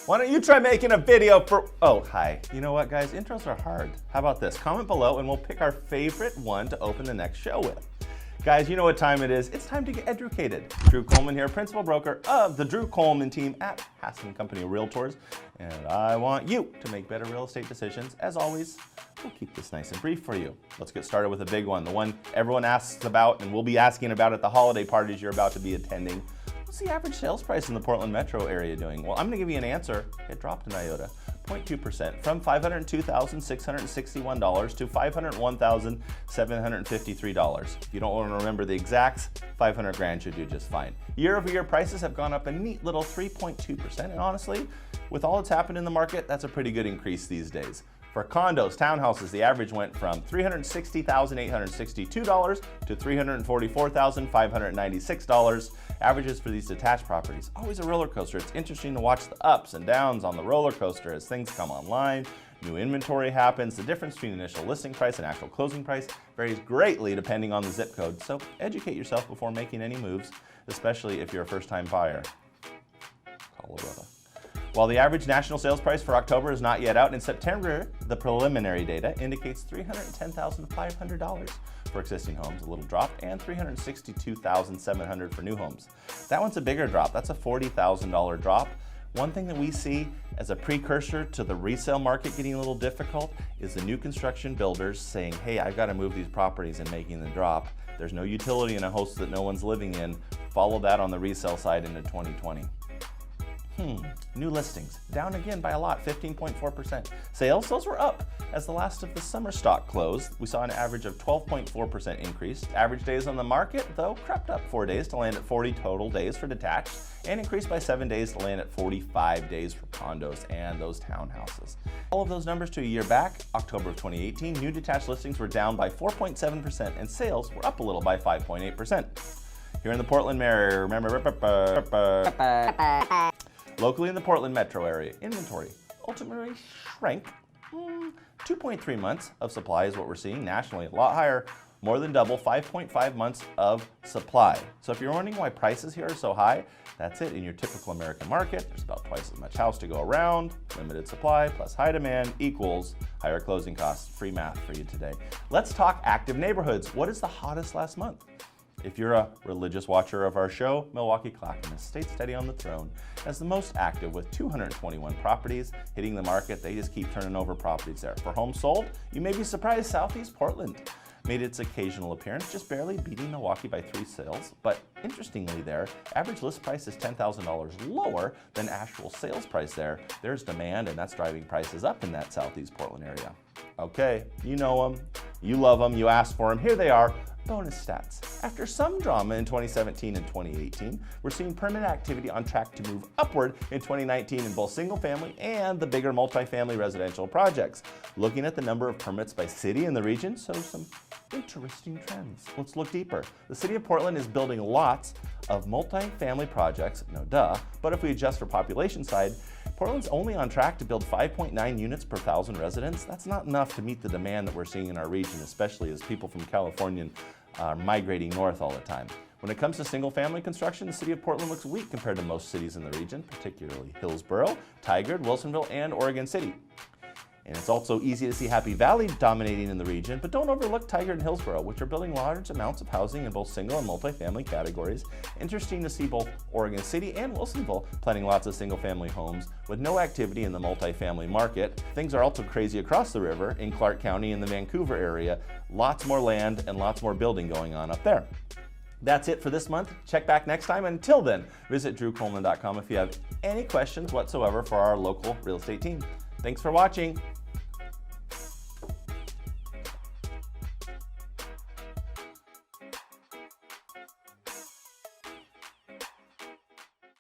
Why don't you try making a video for, oh, hi. You know what, guys? Intros are hard. How about this? Comment below and we'll pick our favorite one to open the next show with. Guys, you know what time it is. It's time to get educated. Drew Coleman here, principal broker of the Drew Coleman team at Hassan Company Realtors. And I want you to make better real estate decisions. As always, we'll keep this nice and brief for you. Let's get started with a big one, the one everyone asks about and we'll be asking about at the holiday parties you're about to be attending. What's the average sales price in the Portland metro area doing? Well, I'm going to give you an answer. It dropped an iota, 0.2%, from $502,661 to $501,753. If you don't want to remember the exacts, 500 grand should do just fine. Year over year prices have gone up a neat little 3.2%, and honestly, with all that's happened in the market, that's a pretty good increase these days. For condos, townhouses, the average went from $360,862 to $344,596. Averages for these detached properties, always a roller coaster. It's interesting to watch the ups and downs on the roller coaster as things come online, new inventory happens. The difference between initial listing price and actual closing price varies greatly depending on the zip code. So educate yourself before making any moves, especially if you're a first-time buyer. Colorado. While the average national sales price for October is not yet out, in September, the preliminary data indicates $310,500 for existing homes, a little drop, and $362,700 for new homes. That one's a bigger drop. That's a $40,000 drop. One thing that we see as a precursor to the resale market getting a little difficult is the new construction builders saying, hey, I've got to move these properties and making the drop. There's no utility in a house that no one's living in. Follow that on the resale side into 2020. New listings, down again by a lot, 15.4%. Sales, those were up as the last of the summer stock closed. We saw an average of 12.4% increase. Average days on the market, though, crept up 4 days to land at 40 total days for detached, and increased by 7 days to land at 45 days for condos and those townhouses. All of those numbers to a year back, October of 2018, new detached listings were down by 4.7%, and sales were up a little by 5.8%. Here in the Portland area, remember, locally in the Portland metro area, inventory ultimately shrank. 2.3 months of supply is what we're seeing nationally, a lot higher, more than double, 5.5 months of supply. So if you're wondering why prices here are so high, that's it. In your typical American market, there's about twice as much house to go around, limited supply plus high demand equals higher closing costs. Free math for you today. Let's talk active neighborhoods. What is the hottest last month? If you're a religious watcher of our show, Milwaukee Clackamas stayed steady on the throne as the most active with 221 properties hitting the market. They just keep turning over properties there. For homes sold, you may be surprised Southeast Portland made its occasional appearance, just barely beating Milwaukee by 3 sales. But interestingly there, average list price is $10,000 lower than actual sales price there. There's demand and that's driving prices up in that Southeast Portland area. Okay, you know them, you love them, you asked for them, here they are. Bonus stats. After some drama in 2017 and 2018, we're seeing permit activity on track to move upward in 2019 in both single family and the bigger multifamily residential projects. Looking at the number of permits by city in the region shows some interesting trends. Let's look deeper. The city of Portland is building lots of multifamily projects, no duh, but if we adjust for population side, Portland's only on track to build 5.9 units per 1,000 residents. That's not enough to meet the demand that we're seeing in our region, especially as people from California are migrating north all the time. When it comes to single-family construction, the city of Portland looks weak compared to most cities in the region, particularly Hillsborough, Tigard, Wilsonville, and Oregon City. And it's also easy to see Happy Valley dominating in the region, but don't overlook Tigard and Hillsborough, which are building large amounts of housing in both single and multifamily categories. Interesting to see both Oregon City and Wilsonville planning lots of single-family homes with no activity in the multifamily market. Things are also crazy across the river in Clark County in the Vancouver area. Lots more land and lots more building going on up there. That's it for this month. Check back next time. Until then, visit drewcoleman.com if you have any questions whatsoever for our local real estate team. Thanks for watching.